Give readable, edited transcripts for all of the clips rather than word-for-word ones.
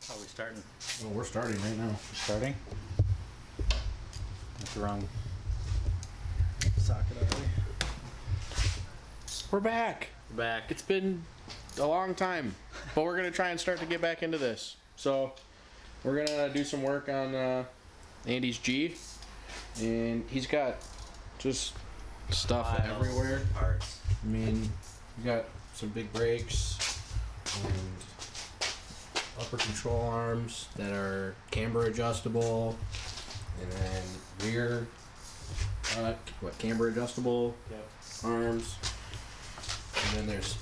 How are we starting? Well, we're starting right now. We're starting? That's the wrong socket already. We're back. We're back. It's been a long time, but we're gonna try and start to get back into this. So we're gonna do some work on Andy's G, and he's got just stuff everywhere. Parts. I mean, you got some big brakes and upper control arms that are camber adjustable, and then rear, camber adjustable arms. And then there's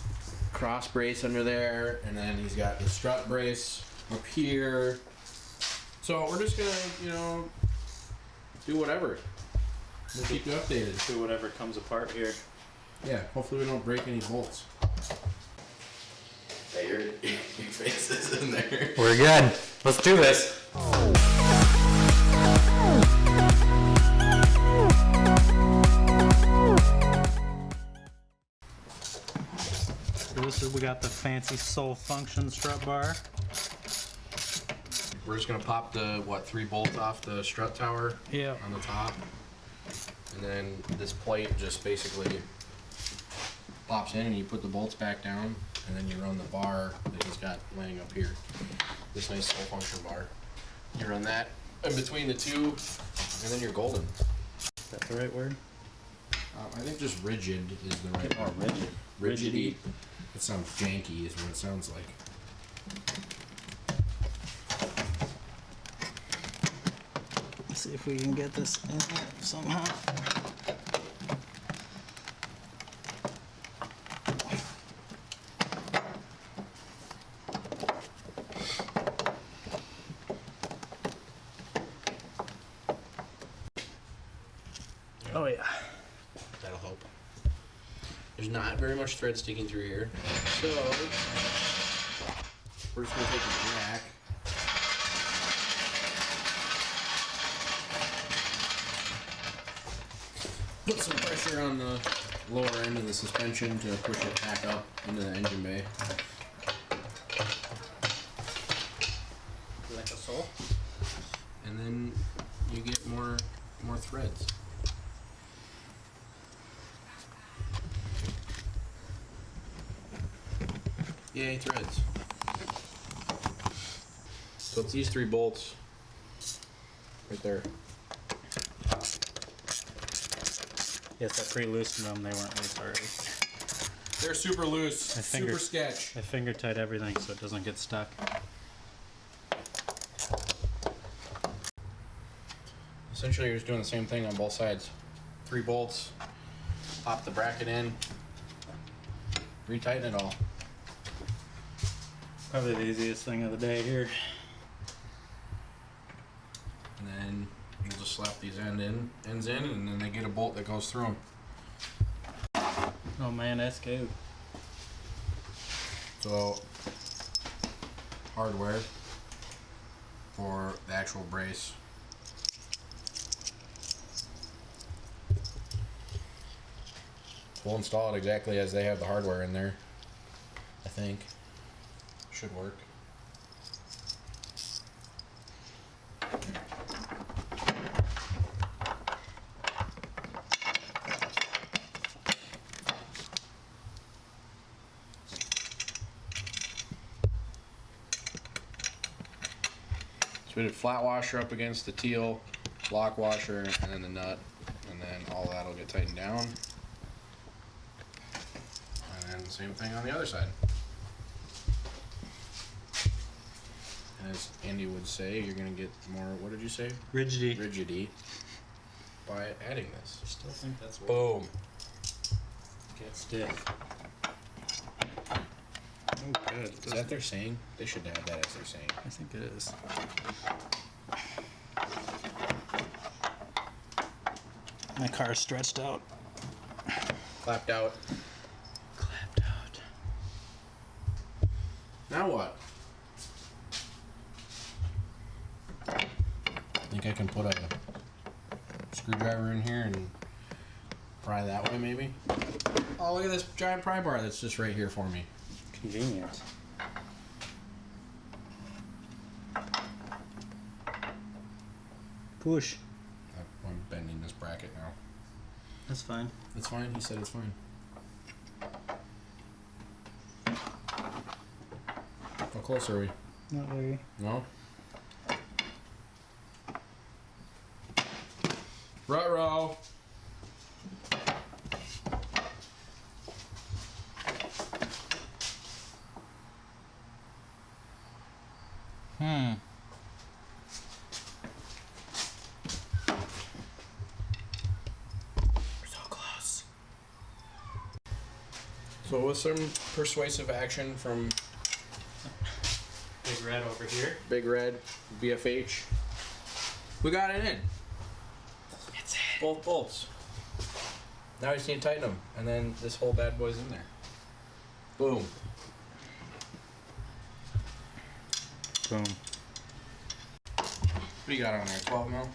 cross brace under there, and then he's got the strut brace up here. So we're just gonna, do whatever. We'll keep you updated. Do whatever comes apart here. Yeah, hopefully we don't break any bolts. Hey, your face is in there. We're good. Let's do this. We got the fancy Soul Function strut bar. We're just gonna pop the 3 bolts off the strut tower Yeah. on the top, and then this plate just basically pops in, and you put the bolts back down, and then you run the bar that he's got laying up here. This nice Soul Function bar. You run that in between the two, and then you're golden. Is that the right word? I think just rigid is the right Oh, rigid. Rigidity. It sounds janky, is what it sounds like. Let's see if we can get this in here somehow. Oh yeah. That'll help. There's not very much thread sticking through here, so we're just gonna take a jack. Put some pressure on the lower end of the suspension to push it back up into the engine bay. Like a soul? And then you get more threads. Yay, threads. So it's these 3 bolts right there. Yes, I pre-loosened them. They weren't loose already. They're super loose, super sketch. I finger tight everything so it doesn't get stuck. Essentially, you're just doing the same thing on both sides. 3 bolts, pop the bracket in, retighten it all. Probably the easiest thing of the day here. And then you'll just slap these ends in, and then they get a bolt that goes through them. Oh man, that's good. So, hardware for the actual brace. We'll install it exactly as they have the hardware in there, I think. Should work. So we did flat washer up against the teal, block washer, and then the nut, and then all that'll get tightened down. And then same thing on the other side. As Andy would say, you're gonna get more, what did you say? Rigidity by adding this. I still think that's what Boom. gets stiff. Oh, good. Is that their saying? They should have that as their saying. I think it is. My car's stretched out. Clapped out. Clapped out. Now what? Think I can put a screwdriver in here and pry that way, maybe? Oh, look at this giant pry bar that's just right here for me. Convenient. Push. I'm bending this bracket now. That's fine. It's fine. He said it's fine. How close are we? Not very. No? Ruh-roh. We're so close. So with some persuasive action from Big Red over here. Big Red, BFH, we got it in. It's in. Both bolts. Now we just need to tighten them, and then this whole bad boy's in there. Boom. Boom. What do you got on there? 12 mil?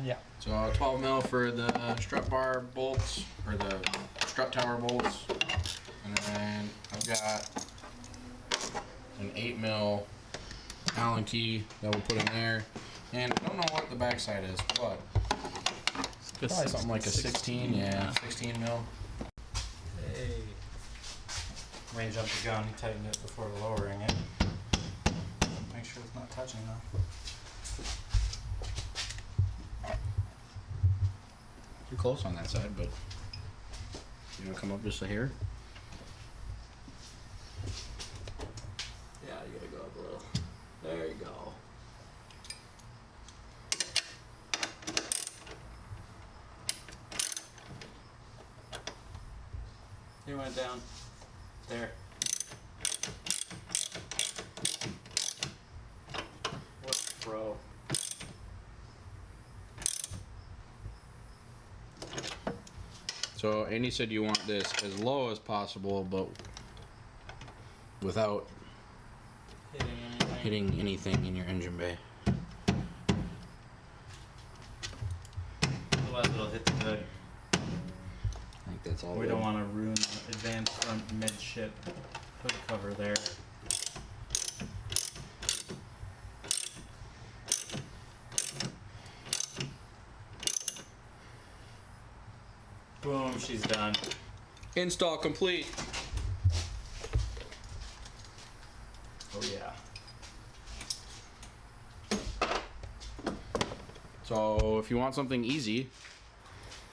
Yeah. So 12 mil for the strut bar bolts, or the strut tower bolts. And then I've got an 8 mil Allen key that we'll put in there. And I don't know what the backside is, but probably something like a 16, yeah, 16 mil. Hey. Range up the gun, tighten it before lowering it. Make sure it's not touching though. You're close on that side, but you want to come up just a hair? Yeah, you gotta go up a little. There you go. You went down. There. What pro? So Andy said you want this as low as possible, but without hitting anything in your engine bay. Otherwise it'll hit the hood. I think that's all. We good. don't want to ruin the advanced front midship hood cover there. Boom, she's done. Install complete. Oh yeah. So if you want something easy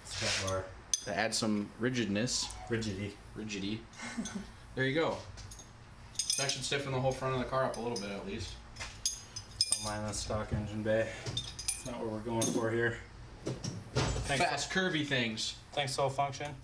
Step bar. to add some rigidity, there you go. That should stiffen the whole front of the car up a little bit at least. Don't mind the stock engine bay. It's not what we're going for here. Thanks. Fast curvy things. Thanks, Soul Function.